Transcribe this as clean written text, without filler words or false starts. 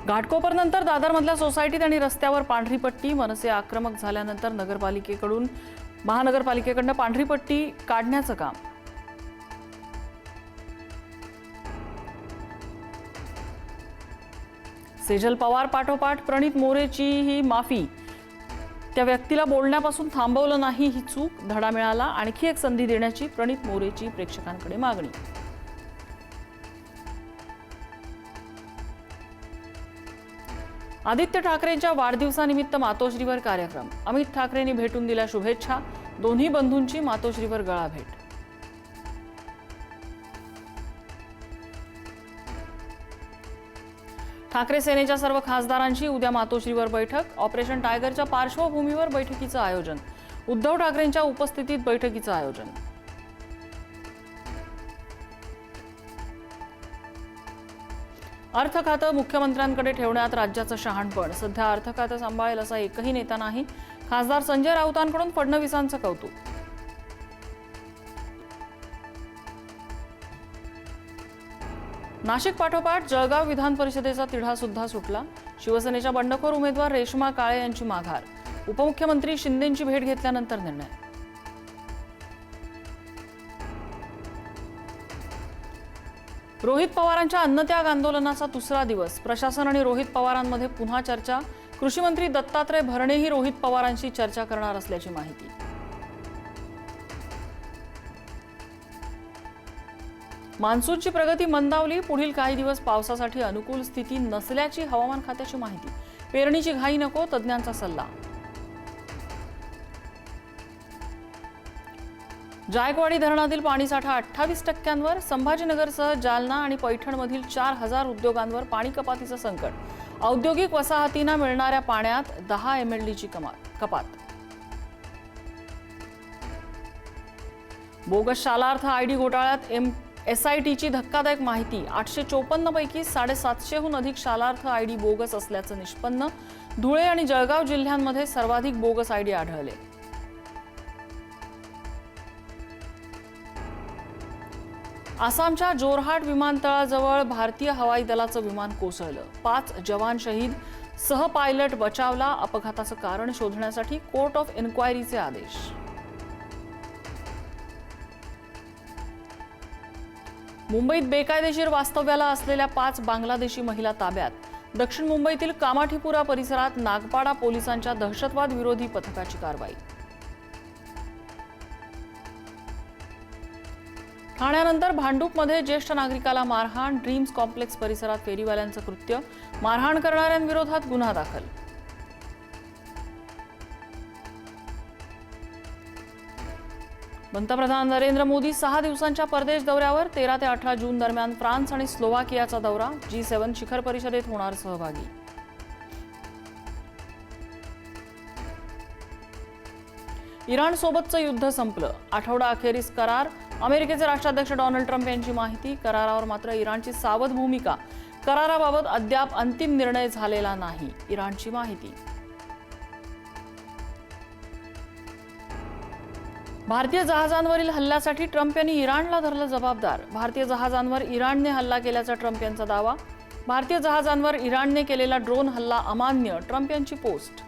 घाटकोपरनंतर दादरमधल्या सोसायटीत आणि रस्त्यावर पांढरी पट्टी. मनसे आक्रमक झाल्यानंतर महानगरपालिकेकडून पांढरी पट्टी काढण्याचं काम. सेजल पवार पाठोपाठ प्रणित मोरेची ही माफी. त्या व्यक्तीला बोलण्यापासून थांबवलं नाही ही चूक. धडा मिळाला, आणखी एक संधी देण्याची प्रणित मोरेची प्रेक्षकांकडे मागणी. आदित्य ठाकरेंच्या वाढदिवसानिमित्त मातोश्रीवर कार्यक्रम. अमित ठाकरेंनी भेटून दिल्या शुभेच्छा. दोन्ही बंधूंची मातोश्रीवर गळाभेट. ठाकरे सेनेच्या सर्व खासदारांची उद्या मातोश्रीवर बैठक. ऑपरेशन टायगरच्या पार्श्वभूमीवर बैठकीचं आयोजन. उद्धव ठाकरेंच्या उपस्थितीत बैठकीचं आयोजन. अर्थ खातं मुख्यमंत्र्यांकडे ठेवण्यात राज्याचं शहाणपण. सध्या अर्थ खातं सांभाळेल असा एकही नेता नाही. खासदार संजय राऊतांकडून फडणवीसांचं कौतुक. नाशिक पाठोपाठ जळगाव विधान परिषदेचा तिढा सुद्धा सुटला. शिवसेनेच्या बंडखोर उमेदवार रेश्मा काळे यांची माघार. उपमुख्यमंत्री शिंदेंची भेट घेतल्यानंतर निर्णय. रोहित पवारांच्या अन्नत्याग आंदोलनाचा दुसरा दिवस. प्रशासन आणि रोहित पवारांमध्ये पुन्हा चर्चा. कृषी मंत्री दत्तात्रय भरणेही रोहित पवारांशी चर्चा करणार असल्याची माहिती. मान्सूनची प्रगती मंदावली. पुढील काही दिवस पावसासाठी अनुकूल स्थिती नसल्याची हवामान खात्याची माहिती. पेरणीची घाई नको, तज्ज्ञांचा सल्ला. जायकवाडी धरणातील पाणीसाठा 28%वर. संभाजीनगरसह जालना आणि पैठणमधील 4000 उद्योगांवर पाणी कपातीचं संकट. औद्योगिक वसाहतींना मिळणाऱ्या पाण्यात 10 MLDची कपात. बोगस शालार्थ आयडी घोटाळ्यात SITची धक्कादायक माहिती. 854 पैकी 750हून अधिक शालार्थ आयडी बोगस असल्याचं निष्पन्न. धुळे आणि जळगाव जिल्ह्यांमध्ये सर्वाधिक बोगस आयडी आढळले. आसामच्या जोरहाट विमानतळाजवळ भारतीय हवाई दलाचं विमान कोसळलं. 5 जवान शहीद. पायलट बचावला. अपघाताचं कारण शोधण्यासाठी कोर्ट ऑफ इन्क्वायरीचे आदेश. मुंबईत बेकायदेशीर वास्तव्याला असलेल्या 5 बांगलादेशी महिला ताब्यात. दक्षिण मुंबईतील कामाठीपुरा परिसरात नागपाडा पोलिसांच्या दहशतवाद विरोधी पथकाची कारवाई. ठाण्यानंतर भांडूपमध्ये ज्येष्ठ नागरिकाला मारहाण. ड्रीम्स कॉम्प्लेक्स परिसरात फेरीवाल्यांचं कृत्य. मारहाण करणाऱ्यांविरोधात गुन्हा दाखल. पंतप्रधान नरेंद्र मोदी 6 दिवसांच्या परदेश दौऱ्यावर. 13 ते 18 जून दरम्यान फ्रान्स आणि स्लोवाकियाचा दौरा. G7 शिखर परिषदेत होणार सहभागी. इराणसोबतचं युद्ध संपलं. आठवडा अखेरीस करार. अमेरिकेचे राष्ट्राध्यक्ष डोनाल्ड ट्रम्प यांची माहिती. करारावर मात्र इराणची सावध भूमिका. कराराबाबत अद्याप अंतिम निर्णय झालेला नाही. इराणची माहिती. भारतीय जहाजांवरील हल्ल्यासाठी ट्रम्प यांनी इराणला धरलं जबाबदार. भारतीय जहाजांवर इराणने हल्ला केल्याचा ट्रम्प यांचा दावा. भारतीय जहाजांवर इराणने केलेला ड्रोन हल्ला अमान्य. ट्रम्प यांची पोस्ट.